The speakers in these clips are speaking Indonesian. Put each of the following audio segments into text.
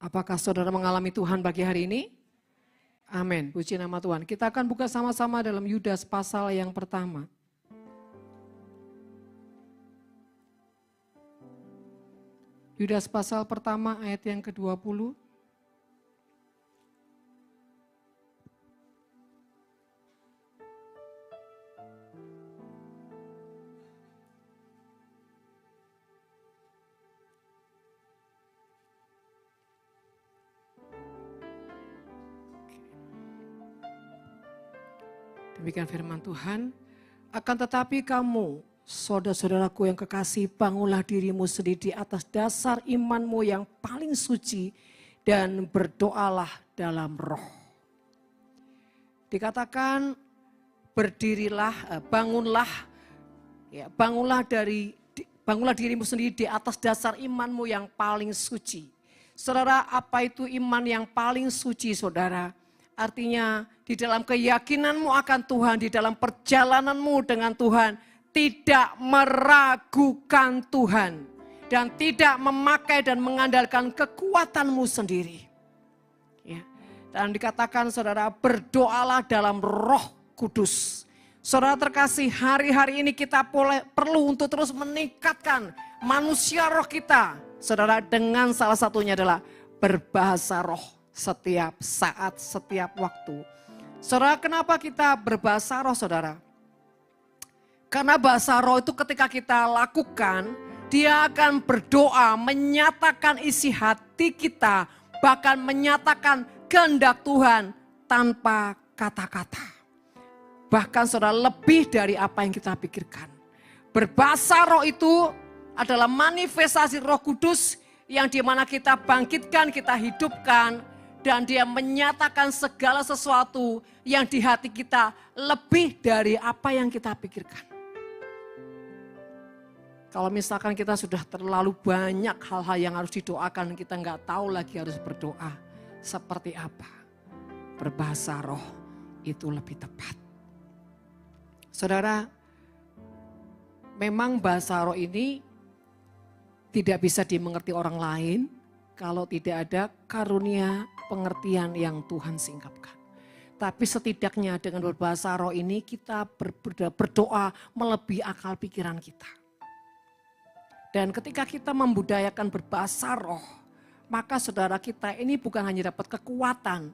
Apakah saudara mengalami Tuhan pagi hari ini? Amin, puji nama Tuhan. Kita akan buka sama-sama dalam Yudas pasal yang pertama. Yudas pasal pertama ayat yang ke-20. Demikian firman Tuhan, akan tetapi kamu, saudara-saudaraku yang kekasih, bangunlah dirimu sendiri di atas dasar imanmu yang paling suci dan berdoalah dalam roh. Dikatakan berdirilah, bangunlah dirimu sendiri di atas dasar imanmu yang paling suci. Saudara, apa itu iman yang paling suci, saudara? Artinya di dalam keyakinanmu akan Tuhan, di dalam perjalananmu dengan Tuhan, tidak meragukan Tuhan. Dan tidak memakai dan mengandalkan kekuatanmu sendiri. Ya. Dan dikatakan saudara, berdoalah dalam Roh Kudus. Saudara terkasih, hari-hari ini kita perlu untuk terus meningkatkan manusia roh kita. Saudara, dengan salah satunya adalah berbahasa roh. Setiap saat, setiap waktu. Saudara, kenapa kita berbahasa roh, saudara? Karena bahasa roh itu ketika kita lakukan, dia akan berdoa, menyatakan isi hati kita, bahkan menyatakan kehendak Tuhan tanpa kata-kata. Bahkan saudara, lebih dari apa yang kita pikirkan. Berbahasa roh itu adalah manifestasi Roh Kudus yang dimana kita bangkitkan, kita hidupkan, dan dia menyatakan segala sesuatu yang di hati kita lebih dari apa yang kita pikirkan. Kalau misalkan kita sudah terlalu banyak hal-hal yang harus didoakan, kita nggak tahu lagi harus berdoa seperti apa. Berbahasa roh itu lebih tepat. Saudara, memang bahasa roh ini tidak bisa dimengerti orang lain kalau tidak ada karunia pengertian yang Tuhan singkapkan. Tapi setidaknya dengan berbahasa roh ini kita berdoa melebihi akal pikiran kita. Dan ketika kita membudayakan berbahasa roh, maka saudara kita ini bukan hanya dapat kekuatan,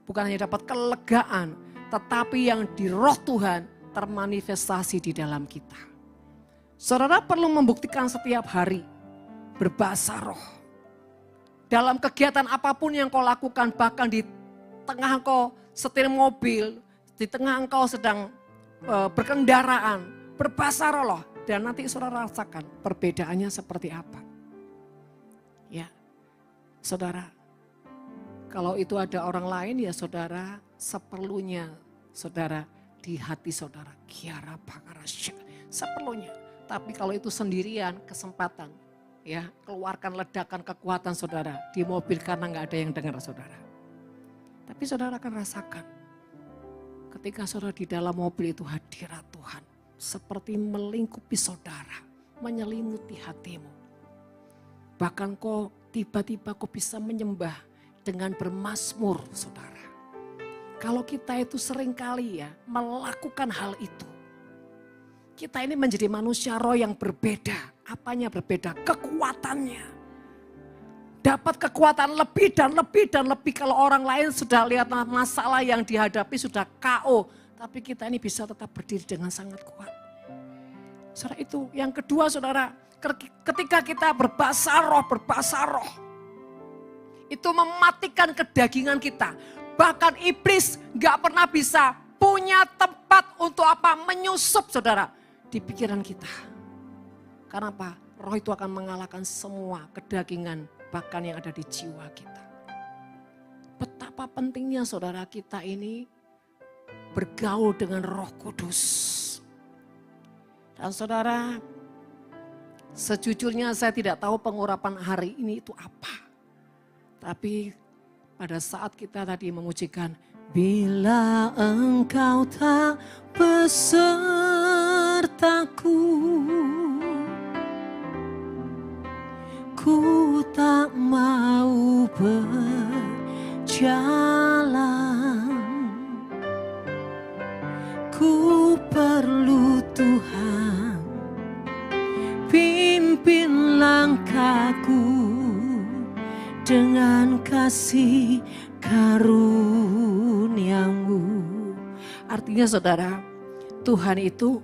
bukan hanya dapat kelegaan, tetapi yang di roh Tuhan termanifestasi di dalam kita. Saudara perlu membuktikan setiap hari berbahasa roh. Dalam kegiatan apapun yang kau lakukan, bahkan di tengah engkau setir mobil, di tengah engkau sedang berkendaraan, berbahasa roh. Dan nanti saudara rasakan perbedaannya seperti apa. Ya, saudara, kalau itu ada orang lain ya saudara, seperlunya saudara di hati saudara. Kiara pakarasya, seperlunya. Tapi kalau itu sendirian, kesempatan. Ya, keluarkan ledakan kekuatan saudara di mobil karena nggak ada yang dengar saudara. Tapi saudara akan rasakan ketika saudara di dalam mobil itu hadirat Tuhan seperti melingkupi saudara, menyelimuti hatimu. Bahkan kau tiba-tiba kau bisa menyembah dengan bermazmur saudara. Kalau kita itu seringkali ya melakukan hal itu. Kita ini menjadi manusia roh yang berbeda. Apanya berbeda? Kekuatannya. Dapat kekuatan lebih dan lebih dan lebih. Kalau orang lain sudah lihat masalah yang dihadapi sudah KO. Tapi kita ini bisa tetap berdiri dengan sangat kuat. Saudara itu. Yang kedua saudara, ketika kita berbahasa roh. Itu mematikan kedagingan kita. Bahkan iblis gak pernah bisa punya tempat untuk apa? Menyusup saudara di pikiran kita. Karena apa? Roh itu akan mengalahkan semua kedagingan bahkan yang ada di jiwa kita. Betapa pentingnya saudara kita ini bergaul dengan Roh Kudus. Dan saudara, sejujurnya saya tidak tahu pengurapan hari ini itu apa. Tapi pada saat kita tadi memujikan, bila engkau tak besertaku, ku tak mau berjalan, ku perlu Tuhan, pimpin langkahku dengan kasih karuniamu. Artinya saudara, Tuhan itu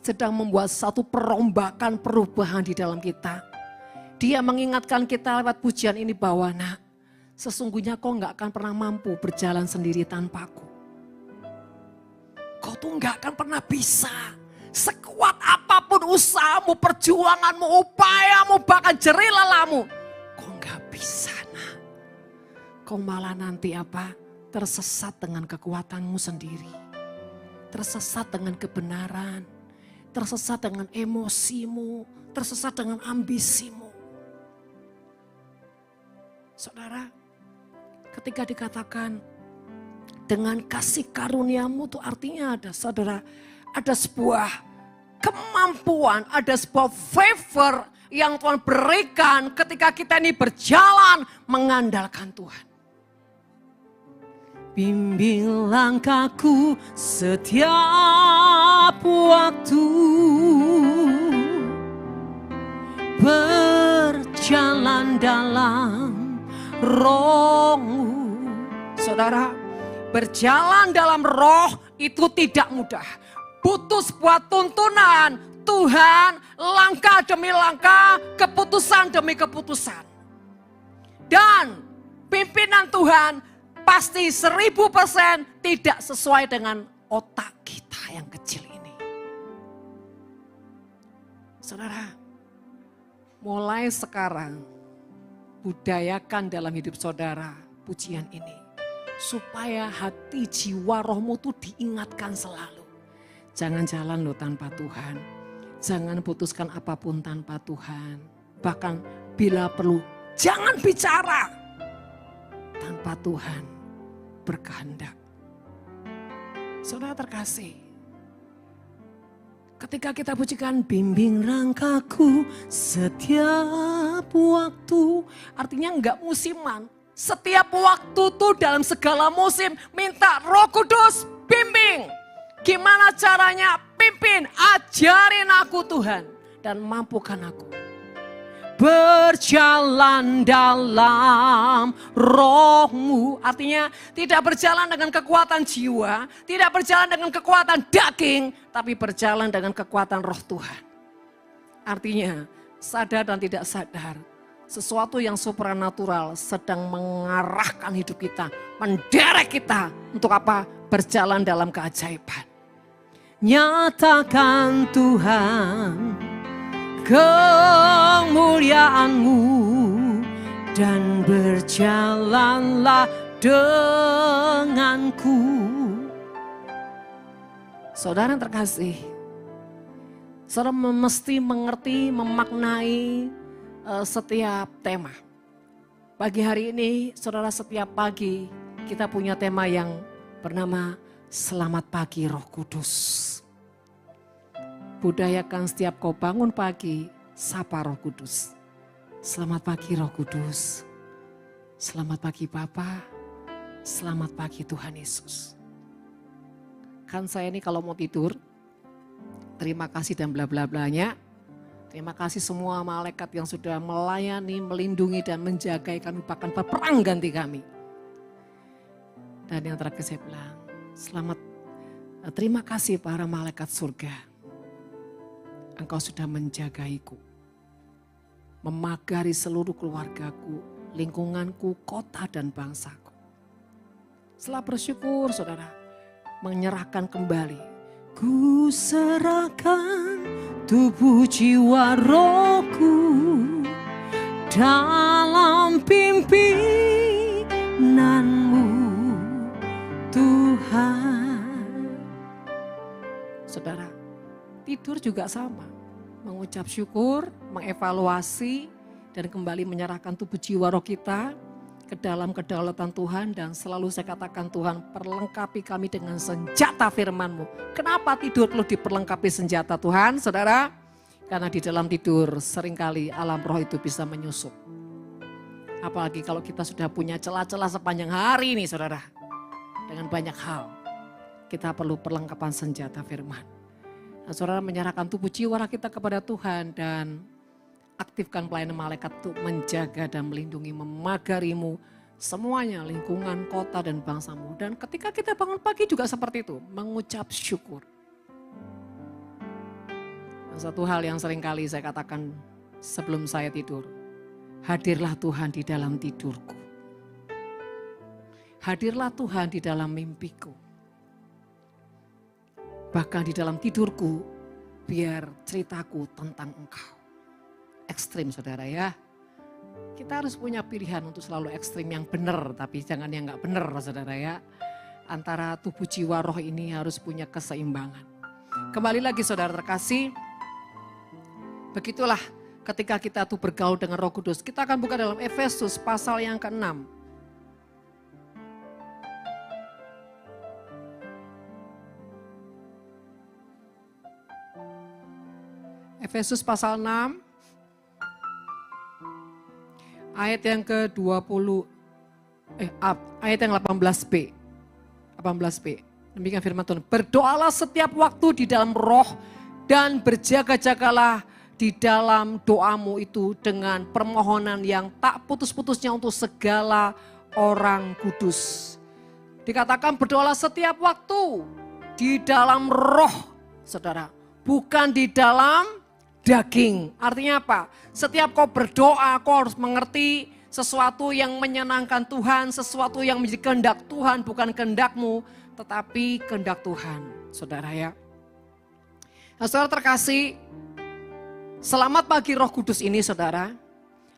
sedang membuat satu perombakan perubahan di dalam kita. Dia mengingatkan kita lewat pujian ini bahwa nak, sesungguhnya kau gak akan pernah mampu berjalan sendiri tanpaku. Kau tuh gak akan pernah bisa. Sekuat apapun usahamu, perjuanganmu, upayamu, bahkan jerih lelamu. Kau gak bisa nak. Kau malah nanti apa? Tersesat dengan kekuatanmu sendiri. Tersesat dengan kebenaran. Tersesat dengan emosimu. Tersesat dengan ambisimu. Saudara, ketika dikatakan dengan kasih karuniamu itu artinya ada, saudara, ada sebuah kemampuan, ada sebuah favor yang Tuhan berikan ketika kita ini berjalan mengandalkan Tuhan. Bimbing langkahku setiap waktu, berjalan dalam roh-Mu. Saudara, berjalan dalam roh itu tidak mudah. Butuh sebuah tuntunan Tuhan, langkah demi langkah, keputusan demi keputusan. Dan pimpinan Tuhan pasti 1000% tidak sesuai dengan otak kita yang kecil ini. Saudara, mulai sekarang budayakan dalam hidup saudara pujian ini. Supaya hati, jiwa, rohmu itu diingatkan selalu. Jangan jalan loh tanpa Tuhan. Jangan putuskan apapun tanpa Tuhan. Bahkan bila perlu, jangan bicara tanpa Tuhan berkehendak. Saudara terkasih, ketika kita pujikan bimbing langkahku setiap waktu, artinya enggak musiman. Setiap waktu tuh dalam segala musim minta Roh Kudus bimbing. Gimana caranya? Pimpin, ajarin aku Tuhan dan mampukan aku. Berjalan dalam roh-Mu, artinya tidak berjalan dengan kekuatan jiwa, tidak berjalan dengan kekuatan daging, tapi berjalan dengan kekuatan roh Tuhan. Artinya sadar dan tidak sadar, sesuatu yang supranatural sedang mengarahkan hidup kita, menderek kita untuk apa? Berjalan dalam keajaiban. Nyatakan Tuhan kemuliaan-Mu dan berjalanlah denganku. Saudara yang terkasih, saudara mesti mengerti, memaknai setiap tema. Pagi hari ini, saudara, setiap pagi kita punya tema yang bernama Selamat Pagi Roh Kudus. Budayakan setiap kau bangun pagi, sapa Roh Kudus. Selamat pagi Roh Kudus. Selamat pagi Bapa. Selamat pagi Tuhan Yesus. Kan saya ini kalau mau tidur, terima kasih dan bla bla blanya. Terima kasih semua malaikat yang sudah melayani, melindungi dan menjaga kami, bahkan berperang ganti kami. Dan yang terakhir saya bilang, terima kasih para malaikat surga. Engkau sudah menjagaiku, memagari seluruh keluargaku, lingkunganku, kota dan bangsaku. Setelah bersyukur saudara, menyerahkan kembali. Ku serahkan tubuh jiwa rohku dalam pimpinanmu Tuhan. Saudara, tidur juga sama. Mengucap syukur, mengevaluasi, dan kembali menyerahkan tubuh jiwa roh kita ke dalam kedaulatan Tuhan. Dan selalu saya katakan, Tuhan perlengkapi kami dengan senjata firman-Mu. Kenapa tidur perlu diperlengkapi senjata Tuhan, saudara? Karena di dalam tidur seringkali alam roh itu bisa menyusup. Apalagi kalau kita sudah punya celah-celah sepanjang hari ini saudara. Dengan banyak hal. Kita perlu perlengkapan senjata firman. Nah, saudara menyerahkan tubuh jiwa kita kepada Tuhan dan aktifkan pelayanan malaikat untuk menjaga dan melindungi, memagarimu semuanya, lingkungan, kota dan bangsamu. Dan ketika kita bangun pagi juga seperti itu, mengucap syukur. Dan satu hal yang sering kali saya katakan sebelum saya tidur, hadirlah Tuhan di dalam tidurku. Hadirlah Tuhan di dalam mimpiku. Bahkan di dalam tidurku, biar ceritaku tentang Engkau. Ekstrim saudara ya. Kita harus punya pilihan untuk selalu ekstrim yang benar, tapi jangan yang gak benar saudara ya. Antara tubuh jiwa roh ini harus punya keseimbangan. Kembali lagi saudara terkasih, begitulah ketika kita tuh bergaul dengan Roh Kudus. Kita akan buka dalam Efesus pasal yang ke-6. Efesus pasal 6, ayat yang ke-20, ayat yang 18b. 18b. Demikian firman Tuhan. Berdoalah setiap waktu di dalam roh dan berjaga-jagalah di dalam doamu itu dengan permohonan yang tak putus-putusnya untuk segala orang kudus. Dikatakan berdoalah setiap waktu di dalam roh, saudara. Bukan di dalam daging. Artinya apa? Setiap kau berdoa, kau harus mengerti sesuatu yang menyenangkan Tuhan, sesuatu yang menjadi kehendak Tuhan, bukan kehendakmu, tetapi kehendak Tuhan. Saudara ya. Nah, saudara terkasih, selamat pagi Roh Kudus ini saudara,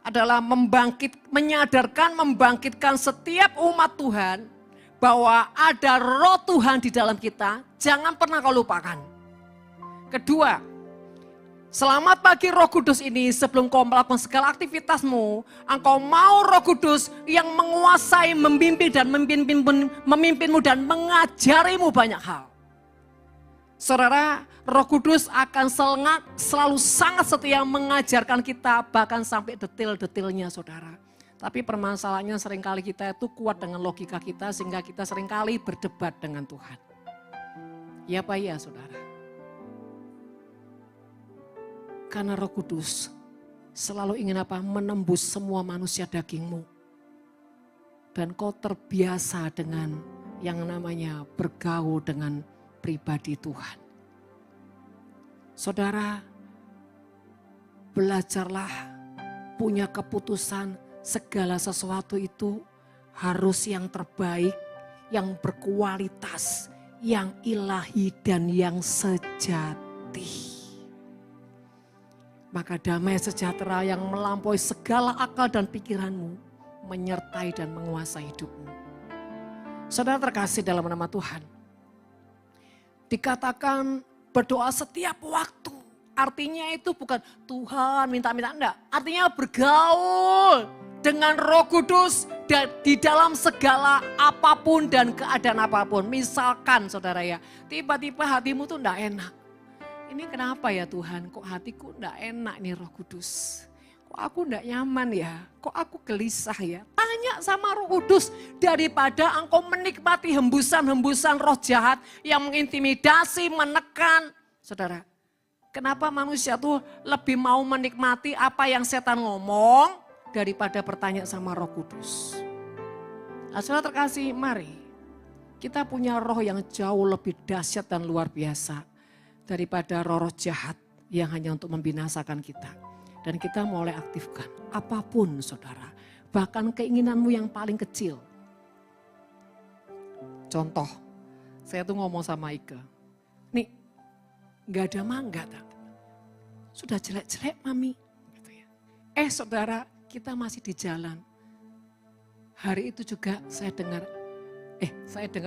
adalah membangkitkan setiap umat Tuhan, bahwa ada roh Tuhan di dalam kita, jangan pernah kau lupakan. Kedua, selamat pagi Roh Kudus ini, sebelum kau melakukan segala aktivitasmu, engkau mau Roh Kudus yang menguasai, membimbing dan memimpinmu dan mengajarimu banyak hal. Saudara, Roh Kudus akan selalu sangat setia mengajarkan kita, bahkan sampai detil-detilnya saudara. Tapi permasalahannya seringkali kita itu kuat dengan logika kita, sehingga kita seringkali berdebat dengan Tuhan. Ya Pak ya saudara. Karena Roh Kudus selalu ingin apa? Menembus semua manusia dagingmu. Dan kau terbiasa dengan yang namanya bergaul dengan pribadi Tuhan. Saudara, belajarlah punya keputusan segala sesuatu itu harus yang terbaik, yang berkualitas, yang ilahi dan yang sejati. Maka damai sejahtera yang melampaui segala akal dan pikiranmu menyertai dan menguasai hidupmu. Saudara terkasih dalam nama Tuhan, dikatakan berdoa setiap waktu. Artinya itu bukan Tuhan minta-minta, enggak. Artinya bergaul dengan Roh Kudus di dalam segala apapun dan keadaan apapun. Misalkan saudara ya, tiba-tiba hatimu tuh enggak enak. Ini kenapa ya Tuhan, kok hatiku enggak enak nih Roh Kudus. Kok aku enggak nyaman ya, kok aku gelisah ya. Tanya sama Roh Kudus, daripada engkau menikmati hembusan-hembusan roh jahat yang mengintimidasi, menekan. Saudara, kenapa manusia tuh lebih mau menikmati apa yang setan ngomong daripada bertanya sama Roh Kudus. Nah, saudara terkasih, mari kita punya roh yang jauh lebih dahsyat dan luar biasa daripada roh-roh jahat yang hanya untuk membinasakan kita. Dan kita mulai aktifkan apapun saudara. Bahkan keinginanmu yang paling kecil. Contoh, saya tuh ngomong sama Ike. Nih, gak ada mangga. Sudah jelek-jelek mami. Gitu ya. Saudara, kita masih di jalan. Hari itu juga saya dengar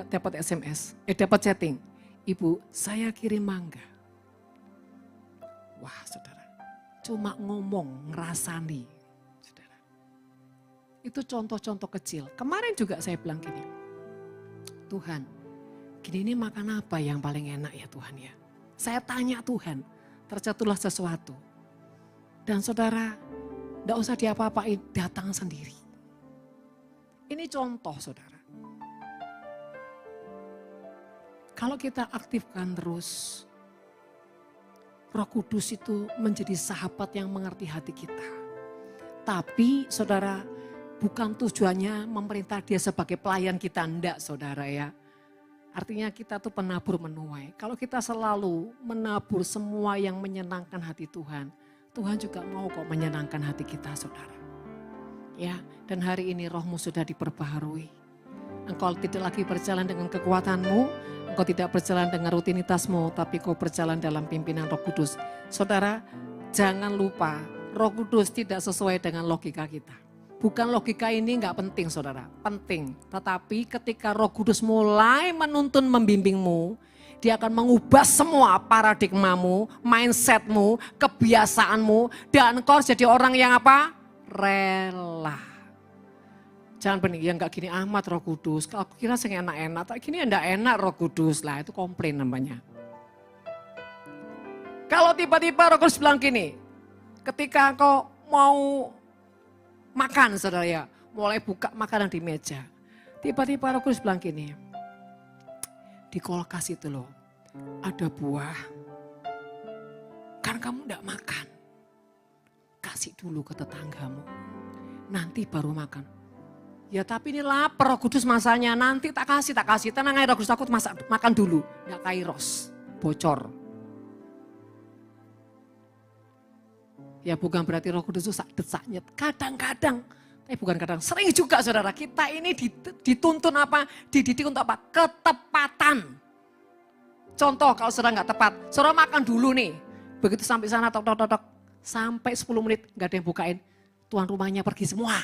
dapat SMS, dapat chatting. Ibu, saya kirim mangga. Wah saudara, cuma ngomong, ngerasani. Saudara. Itu contoh-contoh kecil. Kemarin juga saya bilang gini, Tuhan, gini ini makan apa yang paling enak ya Tuhan ya. Saya tanya Tuhan, terjatuhlah sesuatu. Dan saudara, tidak usah diapa-apain, datang sendiri. Ini contoh saudara. Kalau kita aktifkan terus, Roh Kudus itu menjadi sahabat yang mengerti hati kita. Tapi saudara, bukan tujuannya memerintah dia sebagai pelayan kita, enggak saudara ya. Artinya kita tuh penabur menuai. Kalau kita selalu menabur semua yang menyenangkan hati Tuhan, Tuhan juga mau kok menyenangkan hati kita saudara. Ya, dan hari ini rohmu sudah diperbaharui. Engkau tidak lagi berjalan dengan kekuatanmu, engkau tidak berjalan dengan rutinitasmu, tapi kau berjalan dalam pimpinan Roh Kudus. Saudara, jangan lupa Roh Kudus tidak sesuai dengan logika kita. Bukan logika ini enggak penting saudara, penting. Tetapi ketika Roh Kudus mulai menuntun membimbingmu, dia akan mengubah semua paradigmamu, mindsetmu, kebiasaanmu. Dan engkau jadi orang yang apa? Rela. Jangan benih, ya enggak gini amat Roh Kudus. Kalau aku kira saya enak-enak, tak gini enggak enak Roh Kudus. Lah itu komplain namanya. Kalau tiba-tiba Roh Kudus bilang gini, ketika engkau mau makan saudara ya, mulai buka makanan di meja. Tiba-tiba Roh Kudus bilang gini, di kulkas itu loh ada buah, kan kamu enggak makan. Kasih dulu ke tetanggamu, nanti baru makan. Ya tapi ini lapar Roh Kudus masanya, nanti tak kasih. Tenang aja Roh Kudus, aku makan dulu. Enggak kairos, bocor. Ya bukan berarti Roh Kudus itu sak-desaknya. Kadang-kadang, tapi bukan kadang, sering juga saudara. Kita ini dituntun apa? Dididik untuk apa? Ketepatan. Contoh kalau saudara nggak tepat, saudara makan dulu nih. Begitu sampai sana tok. Sampai 10 menit nggak ada yang bukain. Tuan rumahnya pergi semua.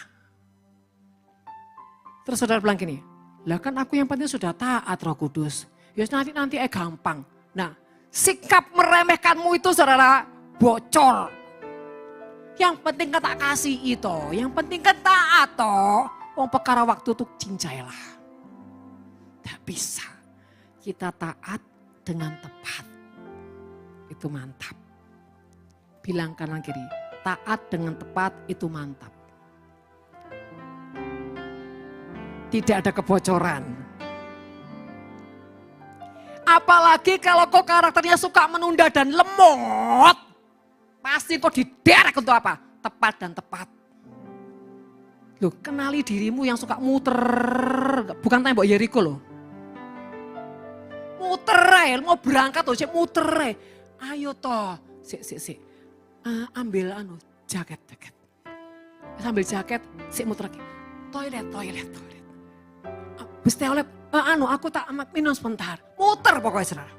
Terus saudara bilang gini, lah kan aku yang penting sudah taat Roh Kudus. Ya nanti gampang. Nah sikap meremehkanmu itu saudara bocor. Yang penting kan tak kasih itu, yang penting kan taat toh. Wong perkara waktu tuh cincailah. Tidak bisa. Kita taat dengan tepat. Itu mantap. Bilang kanan kiri, taat dengan tepat itu mantap. Tidak ada kebocoran. Apalagi kalau kau karakternya suka menunda dan lemot. Pasti kau diderek untuk apa? Tepat dan tepat. Loh, kenali dirimu yang suka muter. Bukan tembok Yeriko loh. Muter mau berangkat loh, muter. Ayo toh. Sik. Ambil jaket. Sambil jaket, muter lagi. Toilet. Bis toilet, aku tak minum sebentar. Muter pokoknya saudara.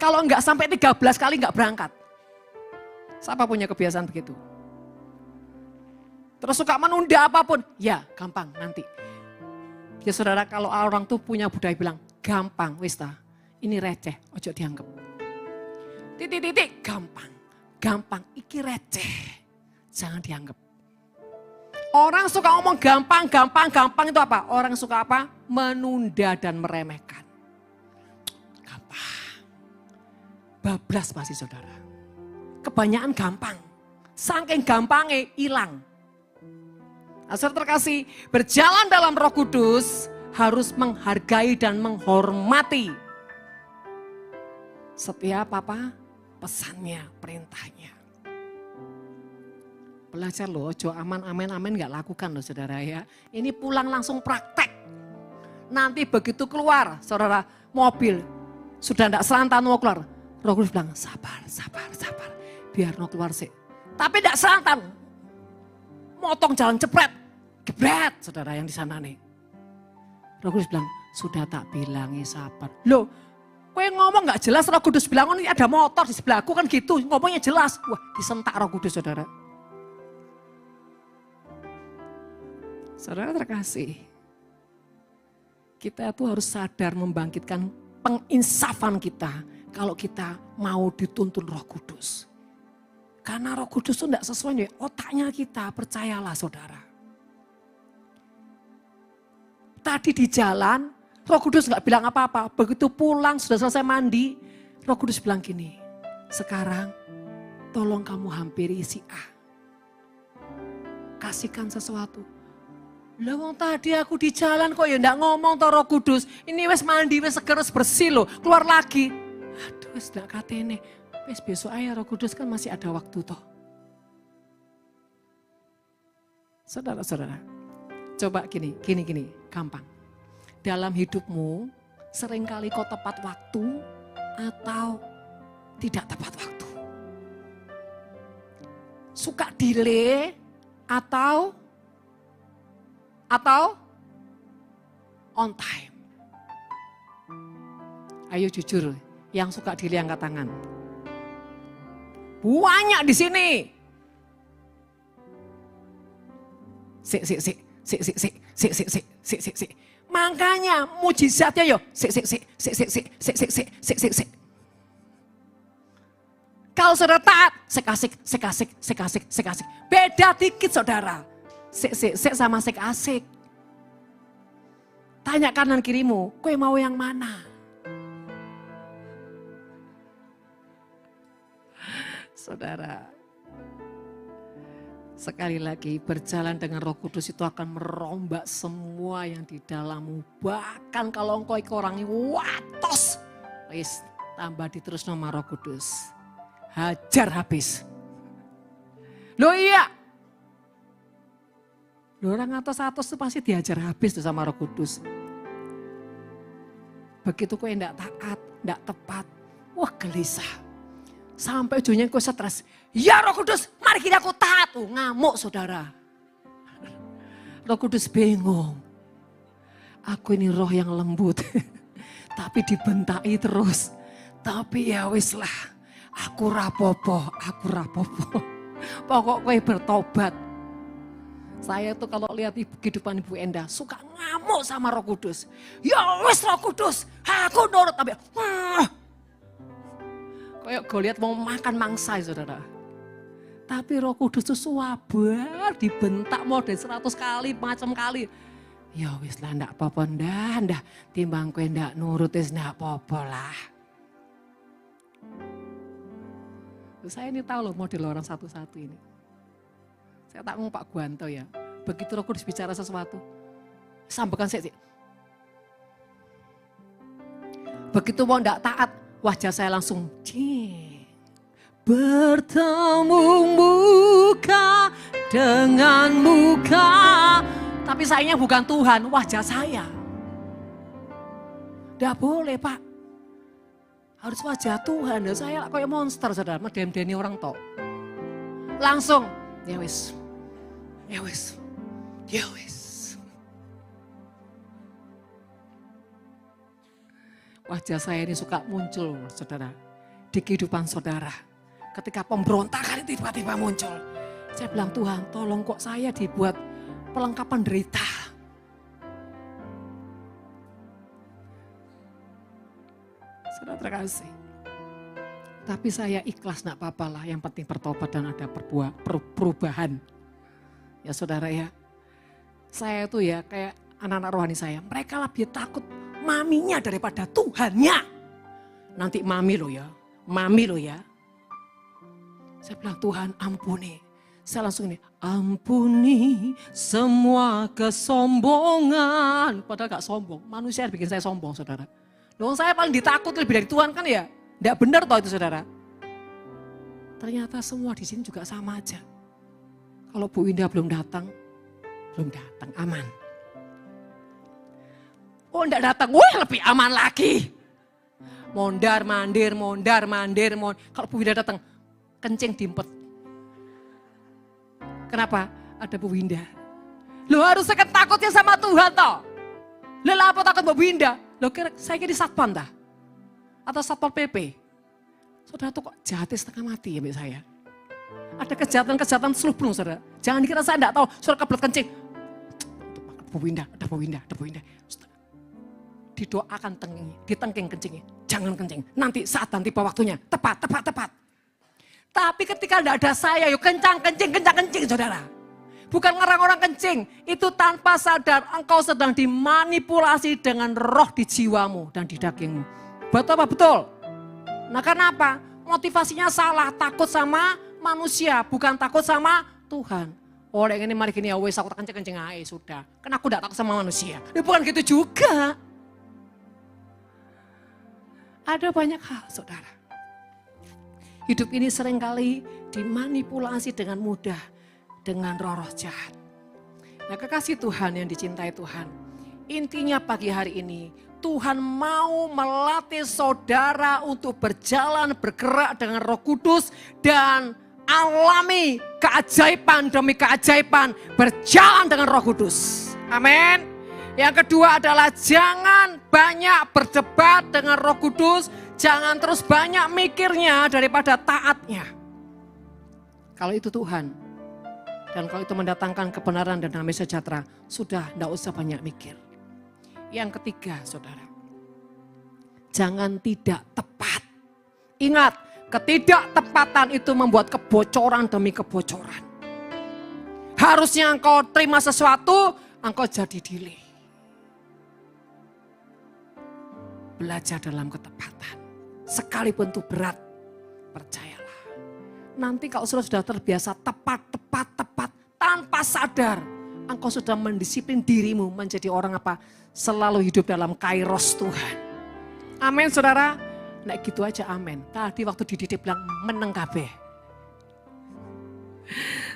Kalau enggak sampai 13 kali enggak berangkat. Siapa punya kebiasaan begitu? Terus suka menunda apapun. Ya gampang nanti. Ya saudara kalau orang tuh punya budaya bilang gampang wis ta. Ini receh, ojo dianggap. Titik, gampang, iki receh. Jangan dianggap. Orang suka ngomong gampang itu apa? Orang suka apa? Menunda dan meremehkan. Gampang. Bablas pasti saudara. Kebanyakan gampang. Saking gampangnya hilang. Nah, saudara terkasih, berjalan dalam Roh Kudus harus menghargai dan menghormati setiap apa? Pesannya, perintahnya. Belajar loh, ojo aman gak lakukan loh saudara ya. Ini pulang langsung praktek. Nanti begitu keluar saudara mobil, sudah gak selantan mau keluar. Roh Kudus bilang sabar. Biar mau keluar sih. Tapi gak selantan. Motong jalan jebret saudara yang di sana nih. Roh Kudus bilang sudah tak bilangi sabar. Loh, kowe ngomong gak jelas Roh Kudus bilang ini ada motor di sebelahku kan gitu. Ngomongnya jelas. Wah disentak Roh Kudus saudara. Saudara terkasih, kita tuh harus sadar membangkitkan penginsafan kita kalau kita mau dituntun Roh Kudus. Karena Roh Kudus itu tidak sesuai dengan otaknya kita, percayalah saudara. Tadi di jalan, Roh Kudus nggak bilang apa-apa. Begitu pulang, sudah selesai mandi, Roh Kudus bilang gini, sekarang tolong kamu hampiri si A. Kasihkan sesuatu. Lah wong tadi aku di jalan kok ya ndak ngomong to Roh Kudus. Ini wis mandi, wis seger, wis bersih loh. Keluar lagi. Aduh wis ndak katene. Wis besok aja Roh Kudus kan masih ada waktu toh. Saudara-saudara, coba gini, gampang. Dalam hidupmu seringkali kau tepat waktu atau tidak tepat waktu. Suka delay atau on time. Ayo jujur, yang suka delay angkat tangan. Banyak di sini. Sik. Makanya mujizatnya yo, sik. Kalau saudara taat, sekasik. Beda dikit saudara. Sik sama sekasik. Tanya kanan kirimu, kowe mau yang mana? Saudara, sekali lagi berjalan dengan Roh Kudus itu akan merombak semua yang di dalammu. Bahkan kalau engkau orangnya watos, wis tambah diterus nama Roh Kudus. Hajar habis. Loh iya. Loh orang atas itu pasti dihajar habis tuh sama Roh Kudus. Begitu kau enggak taat, enggak tepat, wah gelisah. Sampai ujungnya kau stres. Ya Roh Kudus, mari kita aku taat. Ngamuk saudara. Roh Kudus bingung. Aku ini roh yang lembut. Tapi dibentai terus. Tapi ya wis lah. Aku rapopo. Pokok kowe bertobat. Saya tuh kalau lihat kehidupan Ibu Enda suka ngamuk sama Roh Kudus. Ya wis Roh Kudus, aku nurut tapi kayak gue lihat mau makan mangsa saudara. Tapi Roh Kudus itu suabar, dibentak mau dari 100 kali, macam kali. Ya wis lah ndak apa-apa ndak timbang kowe ndak nurut wis ndak apa-apa lah. Saya ini tahu loh model orang satu-satu ini. Saya tak ngomong Pak Guanto ya. Begitu Roh Kudus bicara sesuatu, sampaikan saya. Begitu mau ndak taat, wajah saya langsung bertemu muka dengan muka. Tapi sayangnya bukan Tuhan, wajah saya. Ndak boleh Pak. Harus wajah Tuhan. Saya kayak monster saudara, medeni orang tok. Langsung, ya wis. Wajah saya ini suka muncul saudara. Di kehidupan saudara. Ketika pemberontakan itu tiba-tiba muncul. Saya bilang Tuhan tolong kok saya dibuat pelengkapan derita. Saudara terkasih. Tapi saya ikhlas enggak apa-apa lah. Yang penting bertobat dan ada perubahan. Ya saudara ya. Saya tuh ya kayak anak-anak rohani saya. Mereka lebih takut maminya daripada Tuhannya. Nanti mami lo ya. Saya bilang Tuhan ampuni. Saya langsung ini. Ampuni semua kesombongan. Padahal gak sombong. Manusia bikin saya sombong saudara. Loh saya paling ditakut lebih dari Tuhan kan ya. Tidak benar toh itu saudara. Ternyata semua di sini juga sama aja. Kalau Bu Indah belum datang, aman. Oh enggak datang, wah lebih aman lagi. Mondar mandir. Kalau Bu Indah datang, kencing diempet. Kenapa? Ada Bu Indah. Lo harusnya kan takutnya sama Tuhan toh. Lo apa takut Bu Indah? Lo kira saya kira di satpam dah? Atau satpol PP? Saudara tuh kok jahatnya setengah mati ya mbak saya. Ada kejahatan selubung saudara. Jangan dikira saya enggak tahu. Saudara kebelet kencing. Ada Bu Indah. Didoakan ditengking kencingnya. Jangan kencing. Nanti saat tiba waktunya. Tepat. Tapi ketika enggak ada saya, yuk kencing saudara. Bukan ngerang orang kencing. Itu tanpa sadar engkau sedang dimanipulasi dengan roh di jiwamu dan di dagingmu. Betul apa betul? Nah kenapa? Motivasinya salah. Takut sama manusia, bukan takut sama Tuhan. Oh, ini mari gini ya, wes aku tak kenceng aja sudah. Kan aku tidak takut sama manusia. Bukan gitu juga. Ada banyak hal, saudara. Hidup ini seringkali dimanipulasi dengan mudah dengan roh-roh jahat. Nah, kekasih Tuhan yang dicintai Tuhan. Intinya pagi hari ini, Tuhan mau melatih saudara untuk berjalan, bergerak dengan Roh Kudus dan alami keajaiban demi keajaiban berjalan dengan Roh Kudus. Amin. Yang kedua adalah jangan banyak berdebat dengan Roh Kudus, jangan terus banyak mikirnya daripada taatnya. Kalau itu Tuhan dan kalau itu mendatangkan kebenaran dan damai sejahtera, sudah tidak usah banyak mikir. Yang ketiga, saudara, jangan tidak tepat. Ingat, ketidaktepatan itu membuat kebocoran demi kebocoran. Harusnya engkau terima sesuatu, engkau jadi delay. Belajar dalam ketepatan. Sekalipun itu berat, percayalah. Nanti kalau sudah terbiasa tepat, tanpa sadar, engkau sudah mendisiplin dirimu menjadi orang apa? Selalu hidup dalam kairos Tuhan. Amin, saudara. Nah gitu aja amin. Tadi waktu dididik bilang meneng kabeh.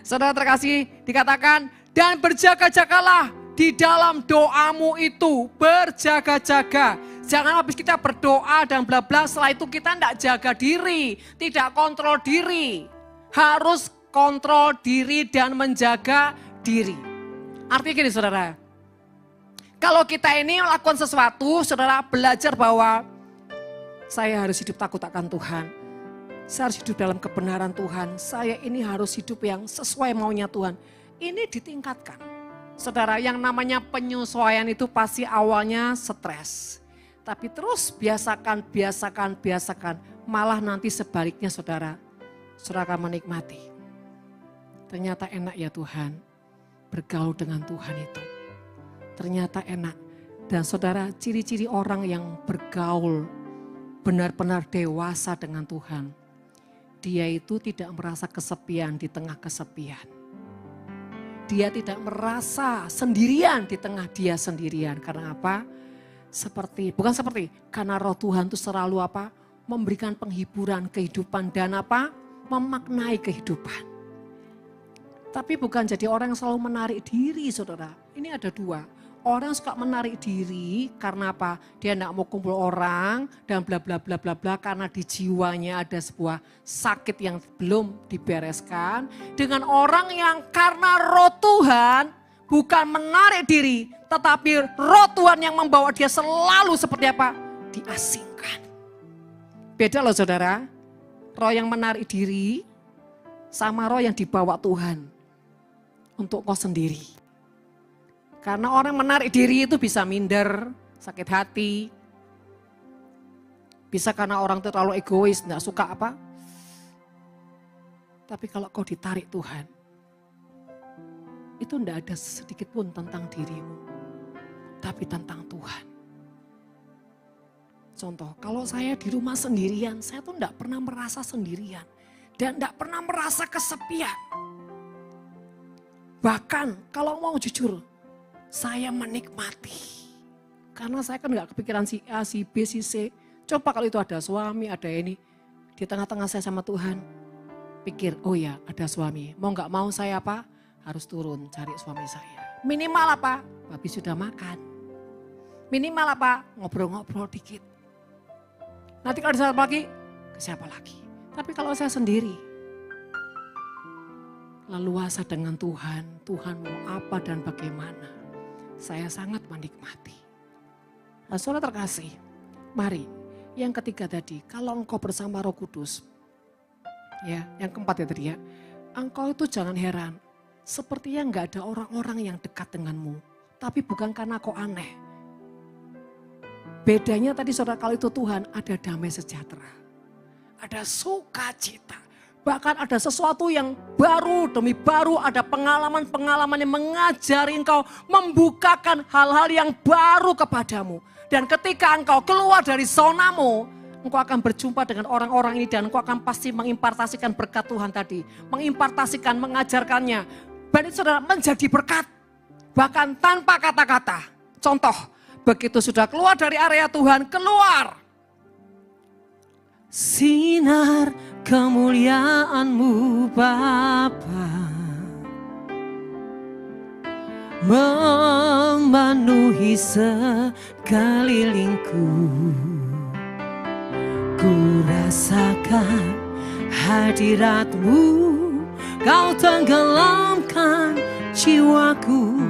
Saudara terkasih, dikatakan dan berjaga-jagalah di dalam doamu itu. Berjaga-jaga. Jangan habis kita berdoa dan bla bla, setelah itu kita tidak jaga diri, tidak kontrol diri. Harus kontrol diri dan menjaga diri. Artinya gini saudara, kalau kita ini melakukan sesuatu, saudara belajar bahwa saya harus hidup takut akan Tuhan. Saya harus hidup dalam kebenaran Tuhan. Saya ini harus hidup yang sesuai maunya Tuhan. Ini ditingkatkan. Saudara, yang namanya penyesuaian itu pasti awalnya stres. Tapi terus biasakan. Malah nanti sebaliknya saudara akan menikmati. Ternyata enak ya Tuhan, bergaul dengan Tuhan itu. Ternyata enak. Dan saudara, ciri-ciri orang yang bergaul benar-benar dewasa dengan Tuhan. Dia itu tidak merasa kesepian di tengah kesepian. Dia tidak merasa sendirian di tengah dia sendirian. Karena apa? Karena roh Tuhan itu selalu apa? Memberikan penghiburan kehidupan dan apa? Memaknai kehidupan. Tapi bukan jadi orang yang selalu menarik diri saudara. Ini ada dua. Orang suka menarik diri karena apa? Dia tidak mau kumpul orang dan bla bla bla bla bla karena di jiwanya ada sebuah sakit yang belum dibereskan. Dengan orang yang karena roh Tuhan bukan menarik diri, tetapi roh Tuhan yang membawa dia selalu seperti apa? Diasingkan. Beda loh saudara, roh yang menarik diri sama roh yang dibawa Tuhan untuk kau sendiri. Karena orang menarik diri itu bisa minder, sakit hati. Bisa karena orang terlalu egois, tidak suka apa. Tapi kalau kau ditarik Tuhan, itu tidak ada sedikit pun tentang dirimu. Tapi tentang Tuhan. Contoh, kalau saya di rumah sendirian, saya tuh tidak pernah merasa sendirian. Dan tidak pernah merasa kesepian. Bahkan kalau mau jujur, saya menikmati. Karena saya kan gak kepikiran si A, si B, si C. Coba kalau itu ada suami, ada ini. Di tengah-tengah saya sama Tuhan. Pikir, oh ya ada suami. Mau gak mau saya apa? Harus turun cari suami saya. Minimal apa? Habis sudah makan. Minimal apa? Ngobrol-ngobrol dikit. Nanti kalau ada lagi, ke siapa lagi? Tapi kalau saya sendiri. Leluasa dengan Tuhan. Tuhan mau apa dan bagaimana. Saya sangat menikmati. Nah, saudara terkasih, mari yang ketiga tadi, kalau engkau bersama Roh Kudus, ya, yang keempat ya tadi ya, engkau itu jangan heran, sepertinya nggak ada orang-orang yang dekat denganmu, tapi bukan karena kau aneh. Bedanya tadi saudara kalau itu Tuhan ada damai sejahtera, ada sukacita. Bahkan ada sesuatu yang baru demi baru, ada pengalaman-pengalaman yang mengajari engkau, membukakan hal-hal yang baru kepadamu. Dan ketika engkau keluar dari zonamu, engkau akan berjumpa dengan orang-orang ini dan engkau akan pasti mengimpartasikan berkat Tuhan tadi. Mengimpartasikan, mengajarkannya. korban itu saudara menjadi berkat. Bahkan tanpa kata-kata. Contoh, begitu sudah keluar dari area Tuhan, keluar. Sinar kemuliaan-Mu Bapa memenuhi sekelilingku. Ku rasakan hadirat-Mu, Kau tenggelamkan jiwaku.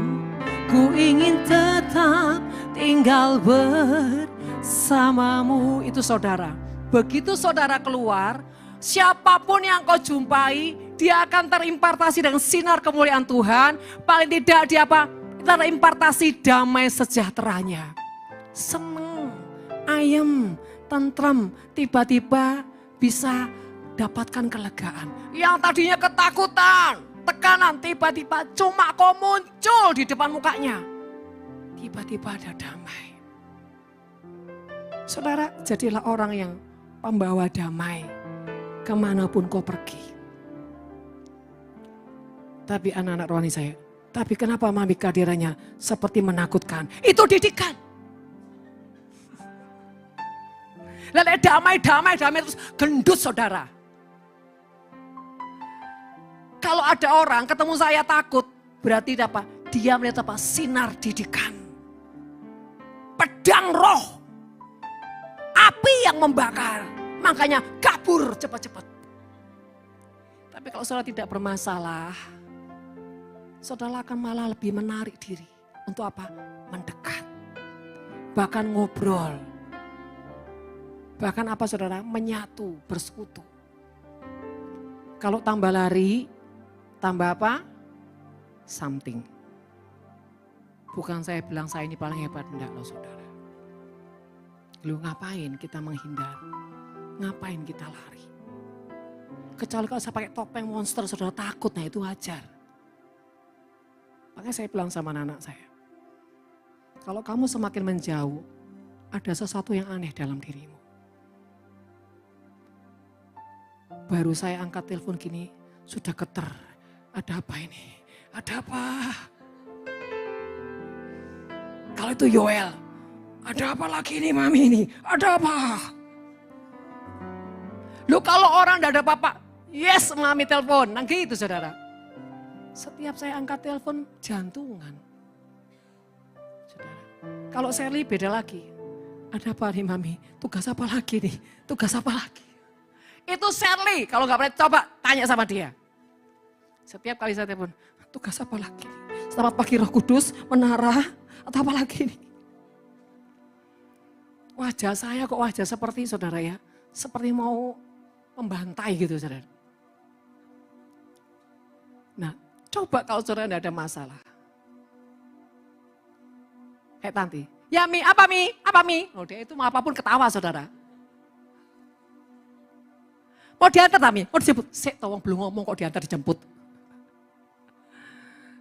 Ku ingin tetap tinggal bersama-Mu. Itu saudara. Begitu saudara keluar, siapapun yang kau jumpai, dia akan terimpartasi dengan sinar kemuliaan Tuhan. Paling tidak dia apa? Terimpartasi damai sejahteranya. Seneng, ayem, tentram, tiba-tiba bisa dapatkan kelegaan. Yang tadinya ketakutan, tekanan, tiba-tiba cuma kau muncul di depan mukanya. Tiba-tiba ada damai. Saudara, jadilah orang yang pembawa damai kemanapun kau pergi. Tapi anak-anak rohani saya, tapi kenapa mami kehadirannya seperti menakutkan? Itu didikan. Lalu damai terus gendut saudara. Kalau ada orang ketemu saya takut, berarti apa? Dia melihat apa? Sinar didikan. Pedang roh. Api yang membakar. Makanya kabur cepat-cepat. Tapi kalau saudara tidak bermasalah, saudara akan malah lebih menarik diri. Untuk apa? Mendekat. Bahkan ngobrol. Bahkan apa saudara? Menyatu, bersekutu. Kalau tambah lari, tambah apa? Something. Bukan saya bilang saya ini paling hebat, enggak loh saudara. Lu ngapain kita menghindar? Ngapain kita lari? Kecuali kalau saya pakai topeng monster, saudara takut, nah itu wajar. Makanya saya bilang sama anak saya, kalau kamu semakin menjauh, ada sesuatu yang aneh dalam dirimu. Baru saya angkat telepon gini, sudah getar. Ada apa ini? Ada apa? Kalau itu Yoel, ada apa lagi nih mami ini? Ada apa? Lu kalau orang tidak ada apa-apa, yes mami telepon. Nah gitu saudara. Setiap saya angkat telepon, jantungan. Saudara. Kalau Sherly beda lagi. Ada apa nih mami? Tugas apa lagi nih? Tugas apa lagi? Itu Sherly, kalau nggak pernah coba tanya sama dia. Setiap kali saya telepon, tugas apa lagi? Selamat pagi Roh Kudus, menara, atau apa lagi nih? Wajah saya kok wajah seperti saudara ya, seperti mau membantai gitu saudara. Nah, coba kalau saudara tidak ada masalah. Tanti, ya Mi, apa Mi? Apa Mi? Oh dia itu mau apapun ketawa saudara. Mau diantar Tami, mau dijemput. Sik, tolong belum ngomong kok diantar dijemput.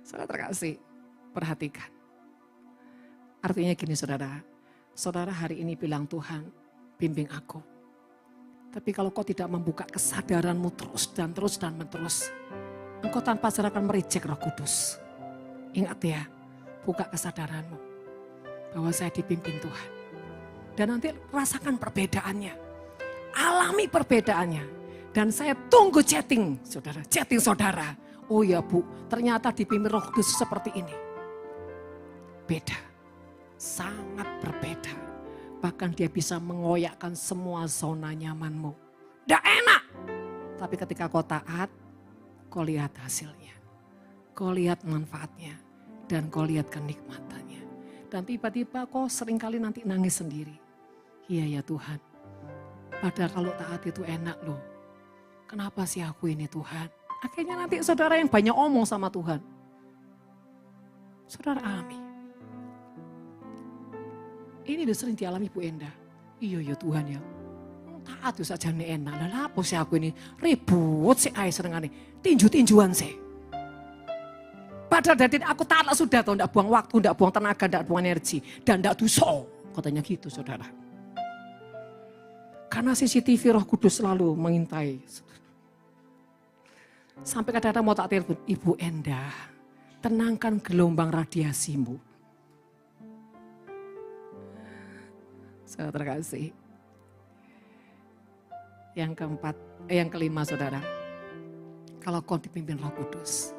Saudara terkasih, perhatikan. Artinya gini saudara, saudara hari ini bilang Tuhan, bimbing aku. Tapi kalau kau tidak membuka kesadaranmu terus dan menerus, engkau tanpa sadar akan merejek Roh Kudus. Ingat ya, buka kesadaranmu bahwa saya dipimpin Tuhan. Dan nanti rasakan perbedaannya, alami perbedaannya. Dan saya tunggu chatting saudara. Oh ya Bu, ternyata dipimpin Roh Kudus seperti ini. Beda, sangat berbeda. Bahkan dia bisa mengoyakkan semua zona nyamanmu. Nggak enak. Tapi ketika kau taat, kau lihat hasilnya. Kau lihat manfaatnya. Dan kau lihat kenikmatannya. Dan tiba-tiba kau seringkali nanti nangis sendiri. Iya ya Tuhan. Padahal kalau taat itu enak loh. Kenapa sih aku ini Tuhan? Akhirnya nanti saudara yang banyak omong sama Tuhan. Saudara alami. Ini udah sering dialami Bu Enda. Iya ya Tuhan ya. Taat itu saja nih enak. Lah apa sih aku ini ribut sih ae senengane. Tinju-tinjuan sih. Padahal dari aku taat sudah tahu, enggak buang waktu, enggak buang tenaga, enggak buang energi. Dan enggak dosa. Katanya gitu saudara. Karena CCTV Roh Kudus selalu mengintai. Sampai kadang-kadang mau tak telepon, Ibu Enda. tenangkan gelombang radiasimu. Saudara terkasih. Yang kelima saudara. Kalau kau dipimpin Roh Kudus,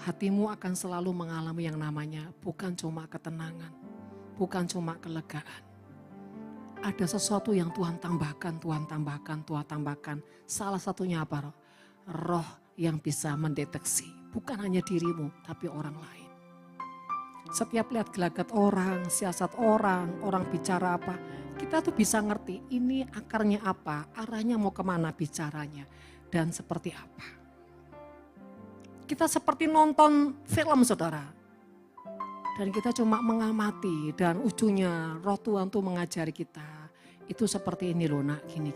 hatimu akan selalu mengalami yang namanya bukan cuma ketenangan, bukan cuma kelegaan. Ada sesuatu yang Tuhan tambahkan, Tuhan tambahkan, Tuhan tambahkan. Salah satunya apa? Roh yang bisa mendeteksi. Bukan hanya dirimu, tapi orang lain. Setiap lihat gelagat orang, siasat orang, orang bicara apa. Kita tuh bisa ngerti ini akarnya apa, arahnya mau kemana bicaranya. Dan seperti apa. Kita seperti nonton film saudara. Dan kita cuma mengamati dan ujungnya Roh Tuhan tuh mengajari kita. Itu seperti ini loh nak, gini.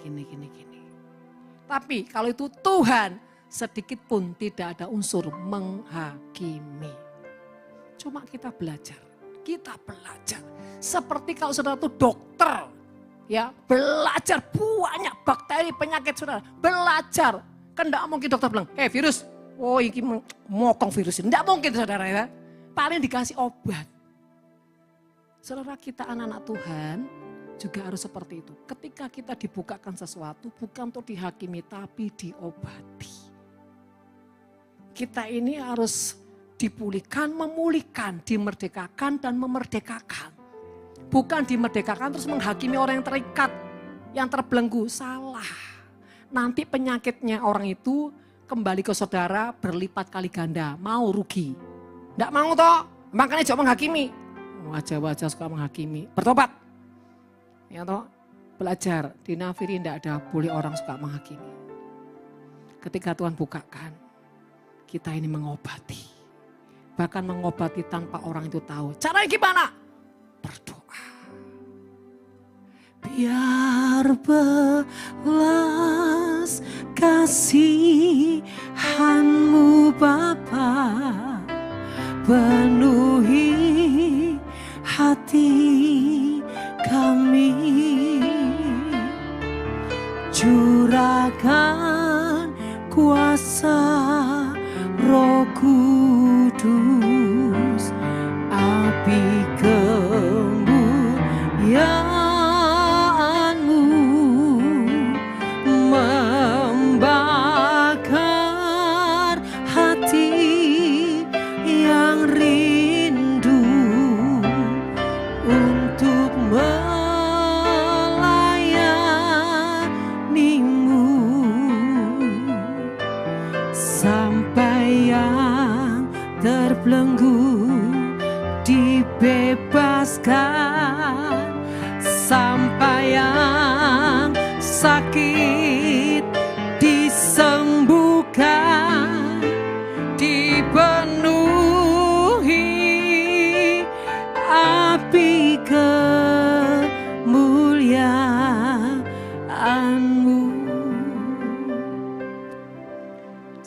Tapi kalau itu Tuhan sedikit pun tidak ada unsur menghakimi. Cuma kita belajar. Seperti kalau saudara itu dokter. Ya, belajar banyak bakteri penyakit saudara. Belajar. Kan enggak mungkin dokter bilang, virus. Oh ini mokong virus ini. Enggak mungkin saudara ya. Paling dikasih obat. Saudara kita anak-anak Tuhan juga harus seperti itu. Ketika kita dibukakan sesuatu bukan untuk dihakimi tapi diobati. Kita ini harus dipulihkan, memulihkan, dimerdekakan dan memerdekakan. Bukan dimerdekakan terus menghakimi orang yang terikat, yang terbelenggu. Salah. Nanti penyakitnya orang itu kembali ke saudara berlipat kali ganda. Mau rugi. Enggak mau toh. Makanya jangan menghakimi. Wajah-wajah suka menghakimi. Bertobat. Ya toh. Belajar. Di nafiri enggak ada boleh orang suka menghakimi. Ketika Tuhan bukakan. Kita ini mengobati. Bahkan mengobati tanpa orang itu tahu. Caranya gimana? Berdoa. Biar belas kasihan-Mu Bapa penuhi hati kami, curahkan kuasa Roh Kudus, api kemuliaan-Mu membakar hati yang rindu untuk melayani-Mu, sampai yang terbelenggu dibebaskan, sampai yang sakit disembuhkan, dipenuhi api kemuliaan-Mu.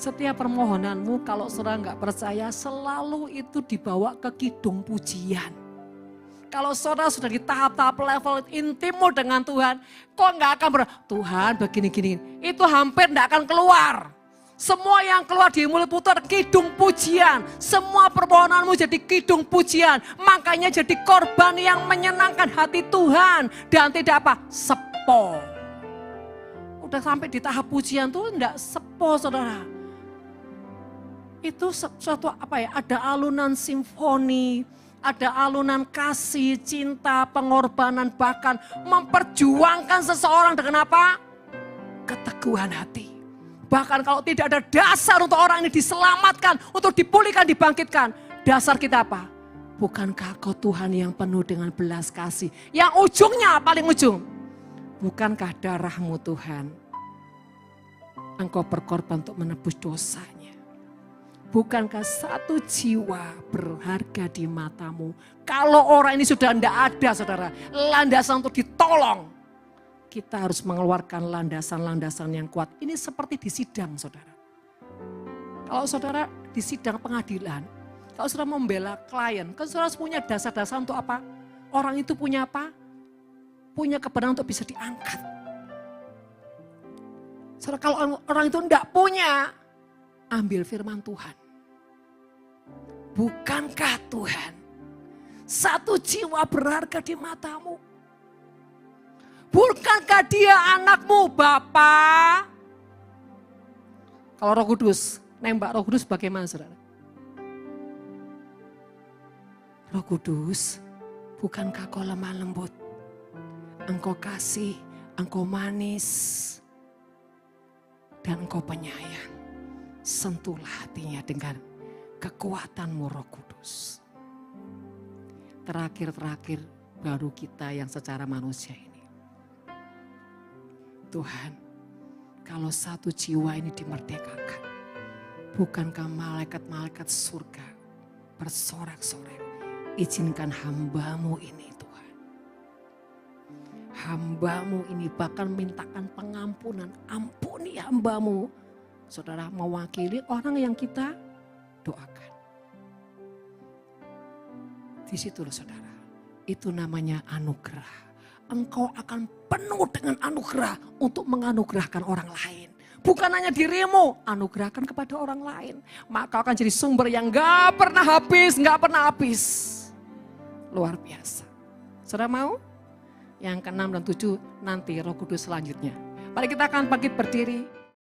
Setiap permohonanmu kalau saudara nggak percaya selalu itu dibawa ke kidung pujian. Kalau saudara sudah di tahap-tahap level intimmu dengan Tuhan, kok nggak akan Tuhan begini-gini. Itu hampir nggak akan keluar. Semua yang keluar di mulutmu itu ada kidung pujian. Semua permohonanmu jadi kidung pujian. Makanya jadi korban yang menyenangkan hati Tuhan. Dan tidak apa? Sepo. Udah sampai di tahap pujian tuh enggak sepo saudara. Itu suatu apa ya? Ada alunan simfoni. Ada alunan kasih, cinta, pengorbanan, bahkan memperjuangkan seseorang dengan apa? Keteguhan hati. Bahkan kalau tidak ada dasar untuk orang ini diselamatkan, untuk dipulihkan, dibangkitkan. Dasar kita apa? Bukankah kau Tuhan yang penuh dengan belas kasih? Yang ujungnya, paling ujung. Bukankah darah-Mu Tuhan? Engkau berkorban untuk menebus dosanya. Bukankah satu jiwa berharga di mata-Mu? Kalau orang ini sudah tidak ada saudara, landasan untuk ditolong. Kita harus mengeluarkan landasan-landasan yang kuat. Ini seperti di sidang saudara. Kalau saudara di sidang pengadilan, kalau saudara membela klien, kan saudara punya dasar-dasar untuk apa? Orang itu punya apa? Punya kebenaran untuk bisa diangkat. Saudara kalau orang itu tidak punya, ambil firman Tuhan. Bukankah Tuhan satu jiwa berharga di matamu? Bukankah dia anakmu, Bapa? Kalau Roh Kudus, nembak Roh Kudus bagaimana, saudara? Roh Kudus, bukankah kau lemah lembut? Engkau kasih, engkau manis, dan engkau penyayang. Sentuhlah hatinya dengan kekuatanmu, Roh Kudus. Terakhir baru kita yang secara manusia ini. Tuhan, kalau satu jiwa ini dimerdekakan, bukankah malaikat-malaikat surga bersorak-sorai, izinkan hambamu ini Tuhan. Hambamu ini bahkan mintakan pengampunan, ampuni hambamu. Saudara mewakili orang yang kita doakan. Di situ loh saudara, itu namanya anugerah. Engkau akan penuh dengan anugerah untuk menganugerahkan orang lain. Bukan hanya dirimu, anugerahkan kepada orang lain. Maka akan jadi sumber yang gak pernah habis, gak pernah habis. Luar biasa. Saudara mau? Yang ke-6 dan 7 nanti Roh Kudus selanjutnya. Mari kita akan bangkit berdiri.